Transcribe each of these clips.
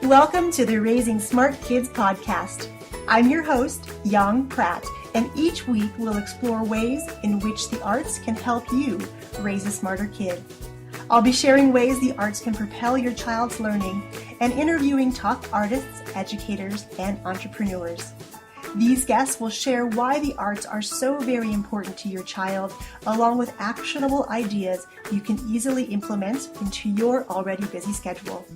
Welcome to the Raising Smart Kids podcast. I'm your host, Yang Pratt, and each week we'll explore ways in which the arts can help you raise a smarter kid. I'll be sharing ways the arts can propel your child's learning and interviewing top artists, educators, and entrepreneurs. These guests will share why the arts are so very important to your child, along with actionable ideas you can easily implement into your already busy schedule.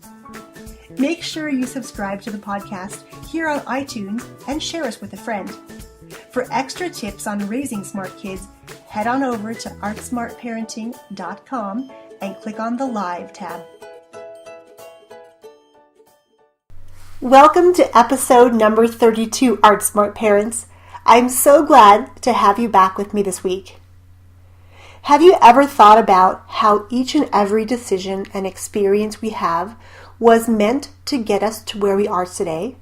Make sure you subscribe to the podcast here on iTunes and share us with a friend. For extra tips on raising smart kids, head on over to artsmartparenting.com and click on the Live tab. Welcome to episode number 32, Art Smart Parents. I'm so glad to have you back with me this week. Have you ever thought about how each and every decision and experience we have was meant to get us to where we are today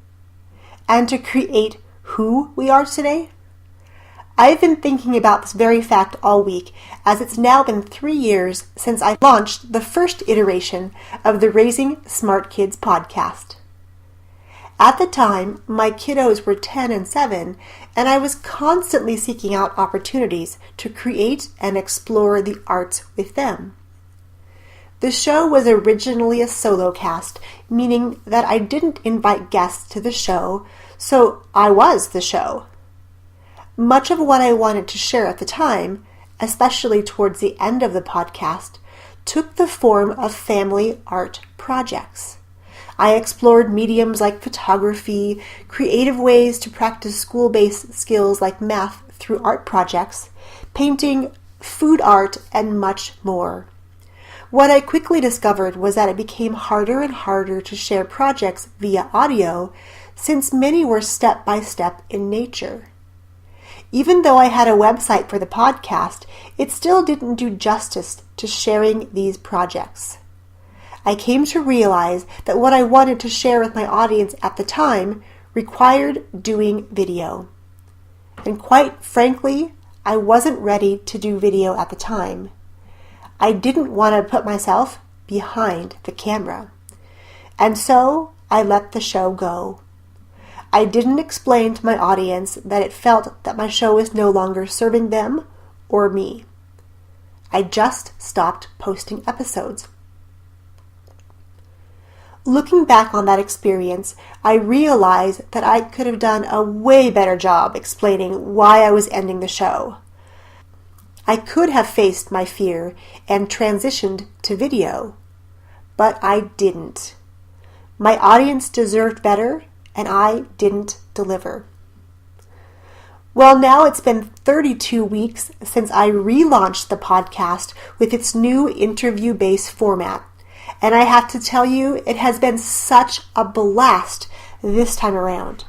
and to create who we are today? I've been thinking about this very fact all week, as it's now been 3 years since I launched the first iteration of the Raising Smart Kids podcast. At the time, my kiddos were 10 and 7, and I was constantly seeking out opportunities to create and explore the arts with them. The show was originally a solo cast, meaning that I didn't invite guests to the show, so I was the show. Much of what I wanted to share at the time, especially towards the end of the podcast, took the form of family art projects. I explored mediums like photography, creative ways to practice school-based skills like math through art projects, painting, food art, and much more. What I quickly discovered was that it became harder and harder to share projects via audio, since many were step-by-step in nature. Even though I had a website for the podcast, it still didn't do justice to sharing these projects. I came to realize that what I wanted to share with my audience at the time required doing video. And quite frankly, I wasn't ready to do video at the time. I didn't want to put myself behind the camera. And so I let the show go. I didn't explain to my audience that it felt that my show was no longer serving them or me. I just stopped posting episodes. Looking back on that experience, I realized that I could have done a way better job explaining why I was ending the show. I could have faced my fear and transitioned to video, but I didn't. My audience deserved better, and I didn't deliver. Well, now it's been 32 weeks since I relaunched the podcast with its new interview-based format. And I have to tell you, it has been such a blast this time around.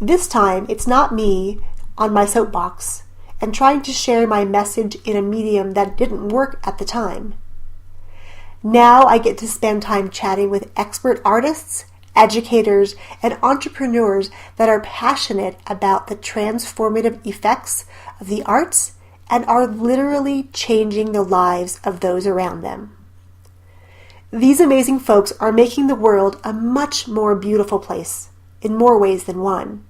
This time, it's not me on my soapbox and trying to share my message in a medium that didn't work at the time. Now I get to spend time chatting with expert artists, educators, and entrepreneurs that are passionate about the transformative effects of the arts and are literally changing the lives of those around them. These amazing folks are making the world a much more beautiful place, in more ways than one.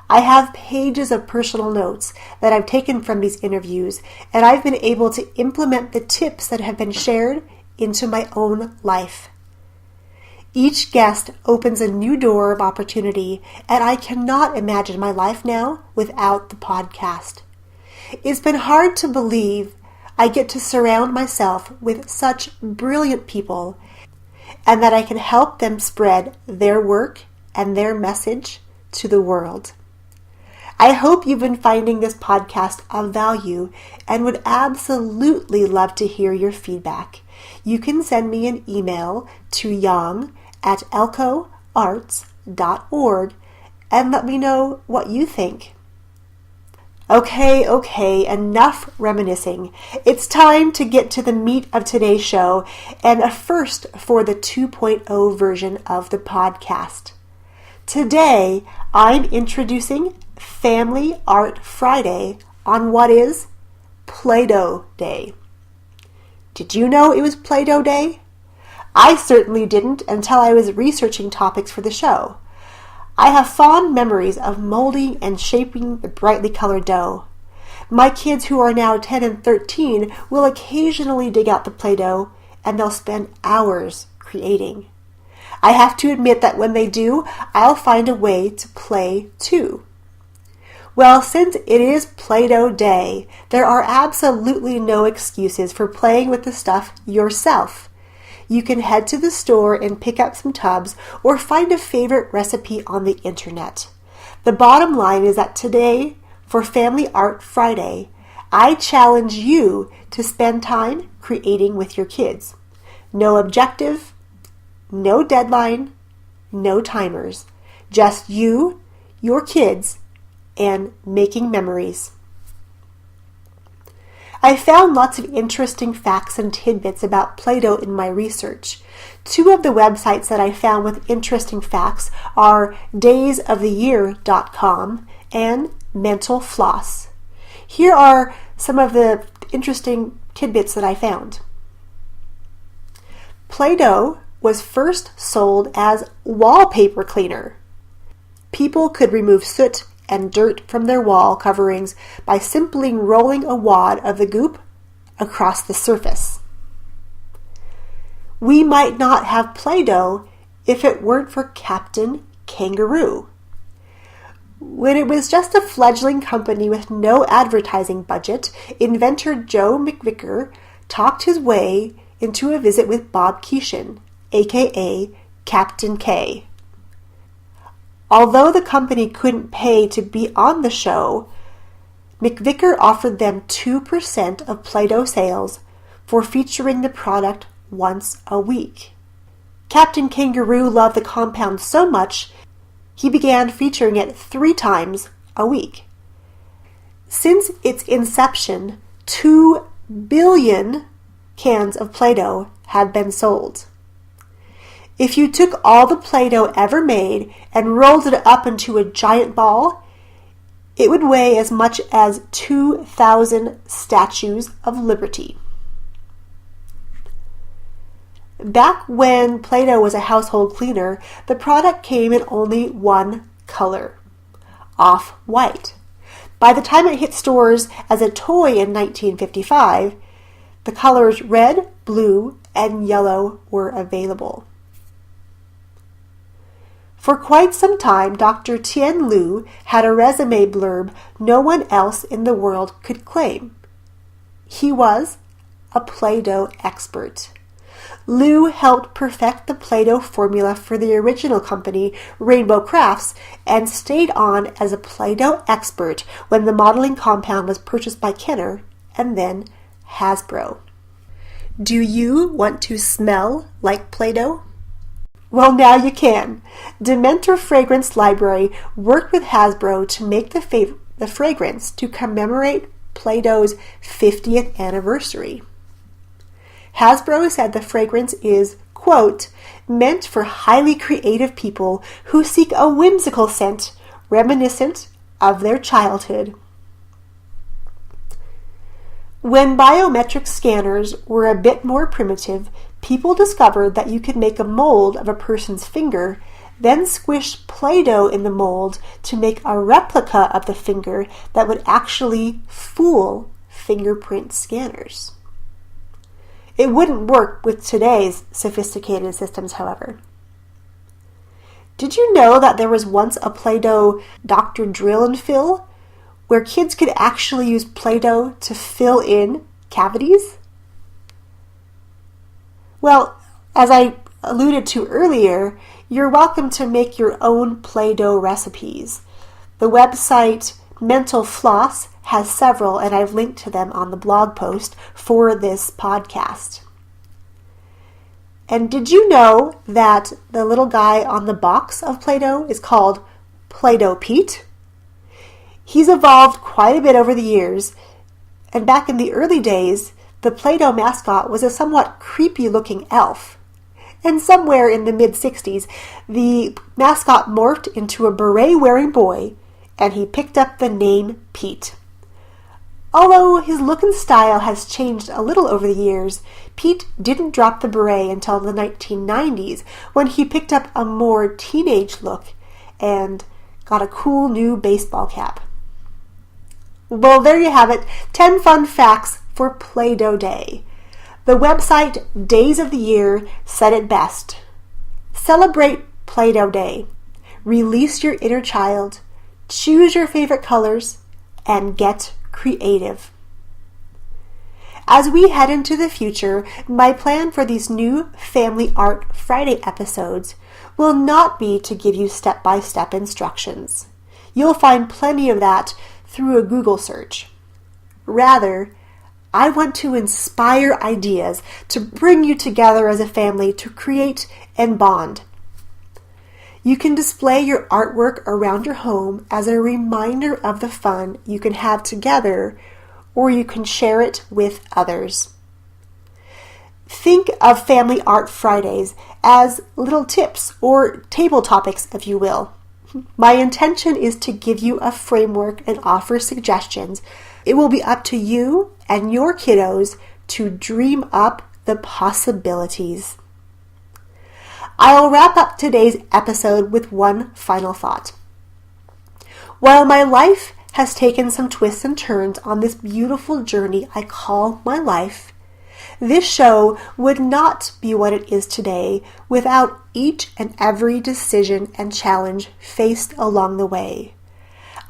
I have pages of personal notes that I've taken from these interviews, and I've been able to implement the tips that have been shared into my own life. Each guest opens a new door of opportunity, and I cannot imagine my life now without the podcast. It's been hard to believe I get to surround myself with such brilliant people and that I can help them spread their work and their message to the world. I hope you've been finding this podcast of value and would absolutely love to hear your feedback. You can send me an email to yang@elcoarts.org and let me know what you think. Okay, enough reminiscing. It's time to get to the meat of today's show and a first for the 2.0 version of the podcast. Today, I'm introducing Family Art Friday on what is Play-Doh Day. Did you know it was Play-Doh Day? I certainly didn't until I was researching topics for the show. I have fond memories of molding and shaping the brightly colored dough. My kids, who are now 10 and 13, will occasionally dig out the Play-Doh, and they'll spend hours creating. I have to admit that when they do, I'll find a way to play too. Well, since it is Play-Doh Day, there are absolutely no excuses for playing with the stuff yourself. You can head to the store and pick up some tubs or find a favorite recipe on the internet. The bottom line is that today, for Family Art Friday, I challenge you to spend time creating with your kids. No objective, no deadline, no timers. Just you, your kids, and making memories. I found lots of interesting facts and tidbits about Play-Doh in my research. Two of the websites that I found with interesting facts are daysoftheyear.com and Mental Floss. Here are some of the interesting tidbits that I found. Play-Doh was first sold as wallpaper cleaner. People could remove soot and dirt from their wall coverings by simply rolling a wad of the goop across the surface. We might not have Play-Doh if it weren't for Captain Kangaroo. When it was just a fledgling company with no advertising budget, inventor Joe McVicker talked his way into a visit with Bob Keeshan, aka Captain K. Although the company couldn't pay to be on the show, McVicker offered them 2% of Play-Doh sales for featuring the product once a week. Captain Kangaroo loved the compound so much, he began featuring it 3 times a week. Since its inception, 2 billion cans of Play-Doh had been sold. If you took all the Play-Doh ever made and rolled it up into a giant ball, it would weigh as much as 2,000 statues of liberty. Back when Play-Doh was a household cleaner, the product came in only one color, off-white. By the time it hit stores as a toy in 1955, the colors red, blue, and yellow were available. For quite some time, Dr. Tien Lu had a resume blurb no one else in the world could claim. He was a Play-Doh expert. Lu helped perfect the Play-Doh formula for the original company, Rainbow Crafts, and stayed on as a Play-Doh expert when the modeling compound was purchased by Kenner and then Hasbro. Do you want to smell like Play-Doh? Well, now you can. Dementor Fragrance Library worked with Hasbro to make the fragrance to commemorate Play-Doh's 50th anniversary. Hasbro said the fragrance is, quote, meant for highly creative people who seek a whimsical scent reminiscent of their childhood. When biometric scanners were a bit more primitive, people discovered that you could make a mold of a person's finger, then squish Play-Doh in the mold to make a replica of the finger that would actually fool fingerprint scanners. It wouldn't work with today's sophisticated systems, however. Did you know that there was once a Play-Doh Dr. Drill and Fill, where kids could actually use Play-Doh to fill in cavities? Well, as I alluded to earlier, you're welcome to make your own Play-Doh recipes. The website Mental Floss has several, and I've linked to them on the blog post for this podcast. And did you know that the little guy on the box of Play-Doh is called Play-Doh Pete? He's evolved quite a bit over the years, and back in the early days, the Play-Doh mascot was a somewhat creepy-looking elf. And somewhere in the mid-60s, the mascot morphed into a beret-wearing boy, and he picked up the name Pete. Although his look and style has changed a little over the years, Pete didn't drop the beret until the 1990s when he picked up a more teenage look and got a cool new baseball cap. Well, there you have it, 10 fun facts for Play-Doh Day. The website Days of the Year said it best. Celebrate Play-Doh Day. Release your inner child, choose your favorite colors, and get creative. As we head into the future, my plan for these new Family Art Friday episodes will not be to give you step-by-step instructions. You'll find plenty of that through a Google search. Rather, I want to inspire ideas to bring you together as a family to create and bond. You can display your artwork around your home as a reminder of the fun you can have together, or you can share it with others. Think of Family Art Fridays as little tips or table topics, if you will. My intention is to give you a framework and offer suggestions. It will be up to you and your kiddos to dream up the possibilities. I'll wrap up today's episode with one final thought. While my life has taken some twists and turns on this beautiful journey I call my life, this show would not be what it is today without each and every decision and challenge faced along the way.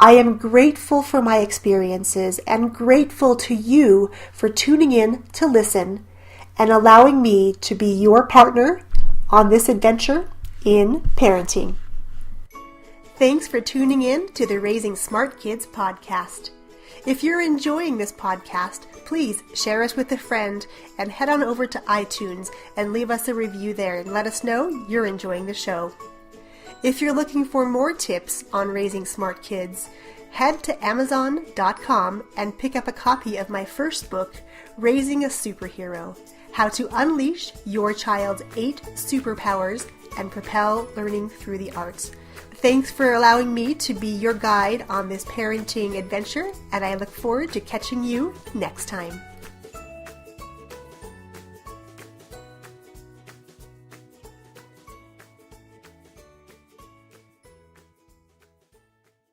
I am grateful for my experiences and grateful to you for tuning in to listen and allowing me to be your partner on this adventure in parenting. Thanks for tuning in to the Raising Smart Kids podcast. If you're enjoying this podcast, please share us with a friend and head on over to iTunes and leave us a review there and let us know you're enjoying the show. If you're looking for more tips on raising smart kids, head to Amazon.com and pick up a copy of my first book, Raising a Superhero: How to Unleash Your Child's 8 Superpowers and Propel Learning Through the Arts. Thanks for allowing me to be your guide on this parenting adventure, and I look forward to catching you next time.